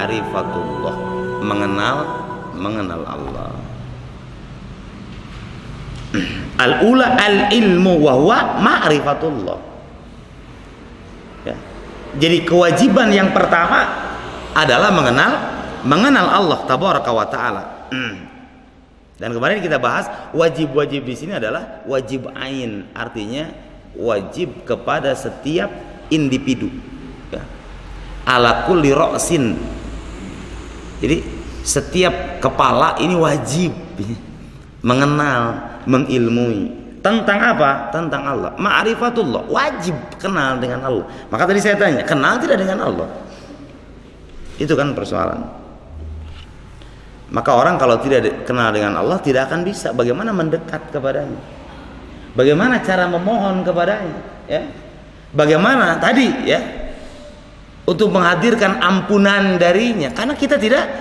ma'rifatullah, mengenal Allah. Al-ula al-ilmu wa huwa ma'rifatullah. Ya. Jadi kewajiban yang pertama adalah mengenal Allah tabaraka wa taala. Dan kemarin kita bahas wajib-wajib di sini adalah wajib ain, artinya wajib kepada setiap individu. Ya. Ala kulli ra'sin. Jadi setiap kepala ini wajib mengenal, mengilmui tentang apa? Tentang Allah. Ma'rifatullah, wajib kenal dengan Allah. Maka tadi saya tanya, kenal tidak dengan Allah? Itu kan persoalan. Maka orang kalau tidak kenal dengan Allah tidak akan bisa bagaimana mendekat kepadanya. Bagaimana cara memohon kepadanya, ya? Bagaimana tadi, ya? Untuk menghadirkan ampunan darinya, karena kita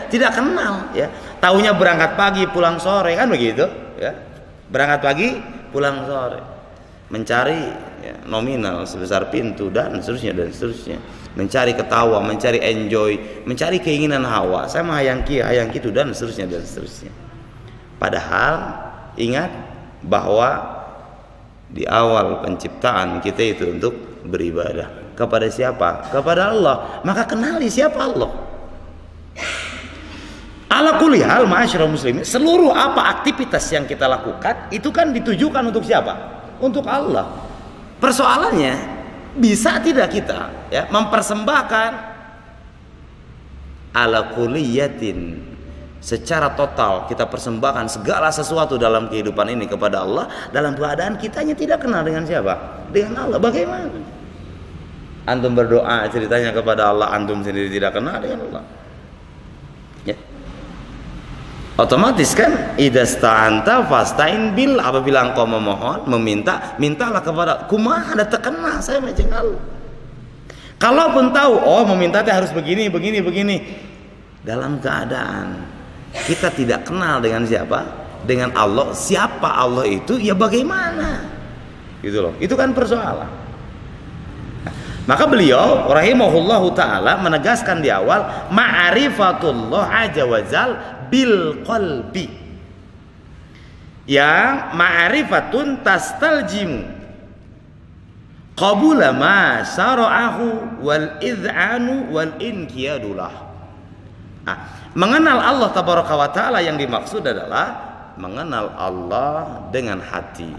tidak kenal, ya. Taunya berangkat pagi pulang sore, kan begitu, ya. Berangkat pagi pulang sore, mencari, ya, nominal sebesar pintu dan seterusnya, mencari ketawa, mencari enjoy, mencari keinginan hawa, saya mah hayang kitu dan seterusnya. Padahal ingat bahwa di awal penciptaan kita itu untuk beribadah. Kepada siapa? Kepada Allah. Maka kenali siapa Allah. Ala kulli hal ma'asyiral muslimin, seluruh apa aktivitas yang kita lakukan itu kan ditujukan untuk siapa? Untuk Allah. Persoalannya, bisa tidak kita, ya, mempersembahkan ala kulliyatin, secara total kita persembahkan segala sesuatu dalam kehidupan ini kepada Allah, dalam keadaan kitanya tidak kenal dengan siapa? Dengan Allah. Bagaimana? Antum berdoa ceritanya kepada Allah, antum sendiri tidak kenal dengan Allah, ya. Otomatis kan idasta'anta fasta'in bil, apabila engkau memohon, meminta, mintalah kepada kumaha ada terkena saya macam Allah. Kalaupun tahu meminta harus begini dalam keadaan kita tidak kenal dengan siapa? Dengan Allah. Siapa Allah itu? Ya bagaimana? Gitu loh. Itu kan persoalan. Maka beliau rahimahullahu ta'ala menegaskan di awal ma'rifatullah azza wajal bil qalbi, yang ma'rifatun tastaljimu qabula ma syara'ahu wal id'anu wal inqiyadulah. Mengenal Allah tabaraka wa ta'ala yang dimaksud adalah mengenal Allah dengan hati,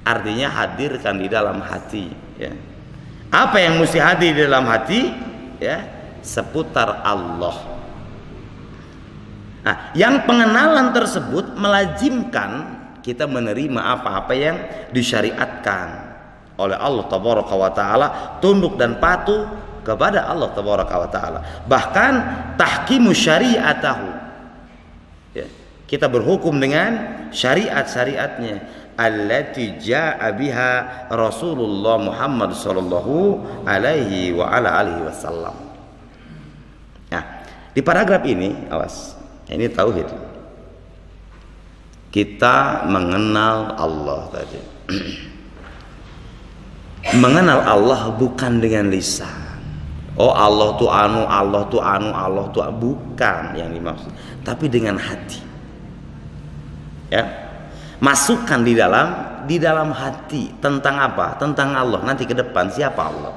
artinya hadirkan di dalam hati, ya. Apa yang mesti hadir di dalam hati, ya, seputar Allah. Nah, yang pengenalan tersebut melazimkan kita menerima apa-apa yang disyariatkan oleh Allah tabaraka wa taala, tunduk dan patuh kepada Allah tabaraka wa taala. Bahkan tahkimu syariatahu, ya, kita berhukum dengan syariat-syariatnya, allati jaa biha Rasulullah Muhammad sallallahu alaihi wa ala alihi wasallam. Nah, di paragraf ini, awas, ini tauhid. Kita mengenal Allah tadi. Mengenal Allah bukan dengan lisan. Allah tuh anu, Allah tuh anu, Allah tuh bukan yang dimaksud, tapi dengan hati. Ya. Masukkan di dalam hati tentang apa? Tentang Allah. Nanti ke depan siapa Allah.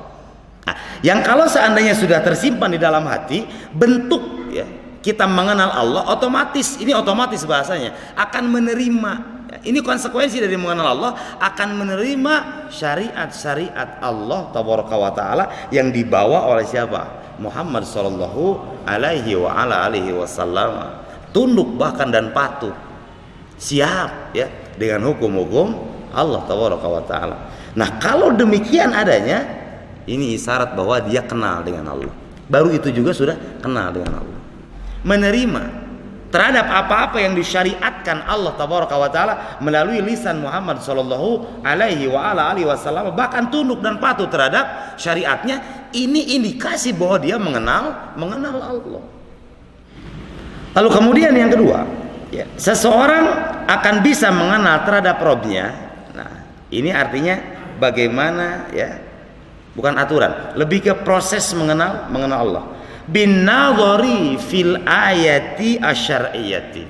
Nah, yang kalau seandainya sudah tersimpan di dalam hati, bentuk, ya, kita mengenal Allah otomatis, ini otomatis bahasanya akan menerima, ya, ini konsekuensi dari mengenal Allah, akan menerima syariat-syariat Allah tabaraka wa taala yang dibawa oleh siapa? Muhammad sallallahu alaihi wa ala alihi wasallam. Tunduk bahkan dan patuh, siap, ya, dengan hukum-hukum Allah tabaraka wa taala. Nah, kalau demikian adanya, ini isyarat bahwa dia kenal dengan Allah. Baru itu juga sudah kenal dengan Allah. Menerima terhadap apa-apa yang disyariatkan Allah tabaraka wa taala melalui lisan Muhammad sallallahu alaihi wa ala alihi wasallam, bahkan tunduk dan patuh terhadap syariatnya, ini indikasi bahwa dia mengenal Allah. Lalu kemudian yang kedua, ya, seseorang akan bisa mengenal terhadap Robnya. Nah, ini artinya bagaimana, ya, bukan aturan, lebih ke proses mengenal Allah. bin nadhari fil ayati asyar'iyyati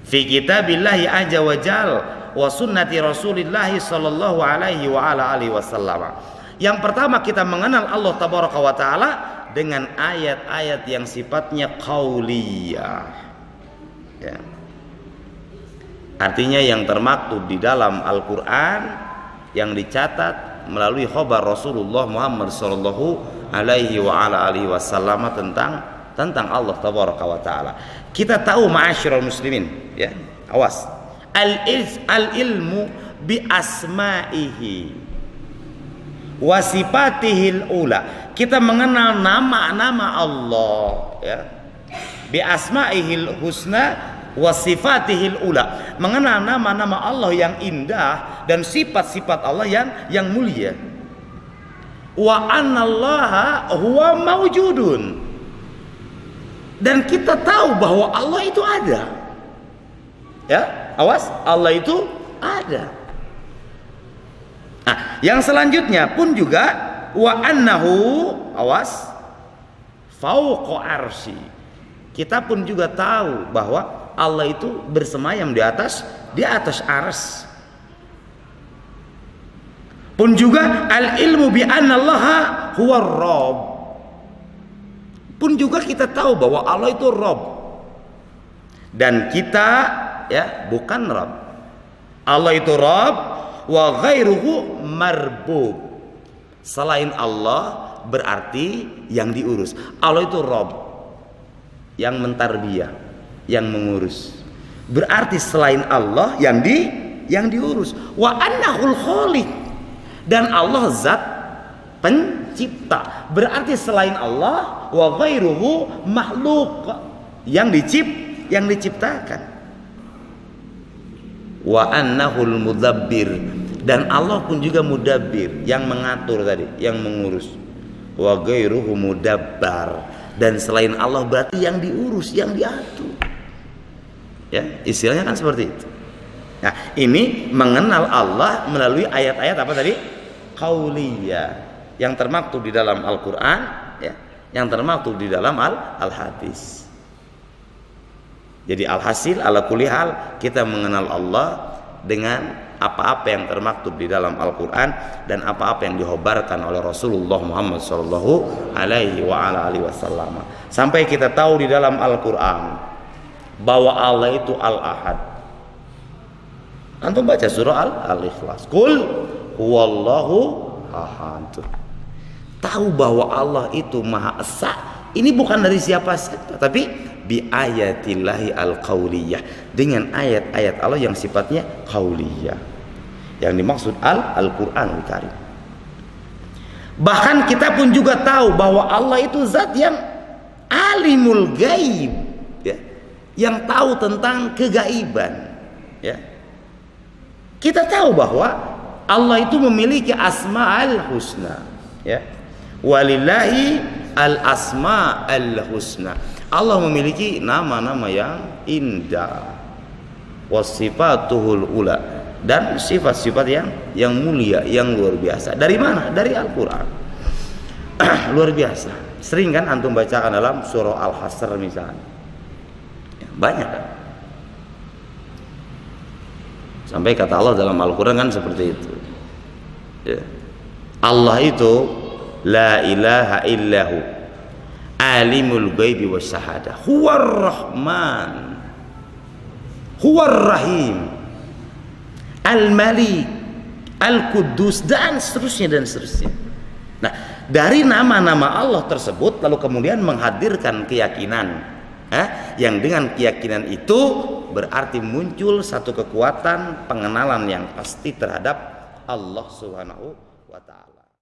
fi kitabillahi azza wa jal wa sunnati rasulillahi sallallahu alaihi wa ala alihi wasallam. Yang pertama kita mengenal Allah tabaraka wa taala dengan ayat-ayat yang sifatnya qauliyah, ya. Artinya yang termaktub di dalam Al-Quran, yang dicatat melalui khabar Rasulullah Muhammad sallallahu alaihi wa ala alihi wasallam tentang Allah tabaraka wa taala. Kita tahu ma'asyiral muslimin, ya. Awas. Al-ilmu bi asma'ihi wa sifatihil ula. Kita mengenal nama-nama Allah, ya. Bi asma'ihil husna wa sifatihil ula, mengenal nama-nama Allah yang indah dan sifat-sifat Allah yang mulia. Wa annallaha huwa mawjudun, dan kita tahu bahwa Allah itu ada, ya. Awas, Allah itu ada. Nah, yang selanjutnya pun juga wa annahu, awas, fauqa arsy. Kita pun juga tahu bahwa Allah itu bersemayam di atas arsy. Pun juga al ilmu bi annallaha huwa rabb. Pun juga kita tahu bahwa Allah itu Rabb dan kita, ya, bukan Rabb. Allah itu Rabb wa ghairuhu marbub. Selain Allah berarti yang diurus. Allah itu Rabb, yang mentarbiyah, yang mengurus. Berarti selain Allah yang diurus. Wa annahul khaliq, dan Allah zat pencipta. Berarti selain Allah wa ghairuhu makhluk, yang diciptakan. Wa annahul mudabbir, dan Allah pun juga mudabbir, yang mengatur tadi, yang mengurus. Wa ghairuhu mudabbar, dan selain Allah berarti yang diurus, yang diatur. Ya, istilahnya kan seperti itu. Nah, ini mengenal Allah melalui ayat-ayat apa tadi? Qauliyah, yang termaktub di dalam Al-Quran, ya, yang termaktub di dalam Al-Hadis. Jadi alhasil ala kulli hal kita mengenal Allah dengan apa-apa yang termaktub di dalam Al-Quran dan apa-apa yang dihobarkan oleh Rasulullah Muhammad sallallahu alaihi wa ala alihi wasallam. Sampai kita tahu di dalam Al-Quran bahwa Allah itu Al-Ahad. Antum baca surah Al-Ikhlas, Qul huwallahu ahad. Tahu bahwa Allah itu Maha Esa. Ini bukan dari siapa saja, tapi bi ayatillahi al-qauliyah, dengan ayat-ayat Allah yang sifatnya qauliyah. Yang dimaksud Al-Qur'anul Karim. Bahkan kita pun juga tahu bahwa Allah itu zat yang alimul gaib, ya, yang tahu tentang kegaiban, ya. Kita tahu bahwa Allah itu memiliki asma'ul husna, ya. Walillahi al-asma'ul husna. Allah memiliki nama-nama yang indah. Wasifatuhul ula, dan sifat-sifat yang mulia, yang luar biasa. Dari mana? Dari Al-Quran. Luar biasa. Sering kan antum bacakan dalam surah Al-Hasr misalnya, ya, banyak kan. Sampai kata Allah dalam Al-Quran kan seperti itu, ya. Allah itu la ilaha illahu alimul ghaibi wasyahada huwar rahman huwar rahim al-malik al-quddus, dan seterusnya dan seterusnya. Nah, dari nama-nama Allah tersebut lalu kemudian menghadirkan keyakinan, yang dengan keyakinan itu berarti muncul satu kekuatan pengenalan yang pasti terhadap Allah Subhanahu wa ta'ala.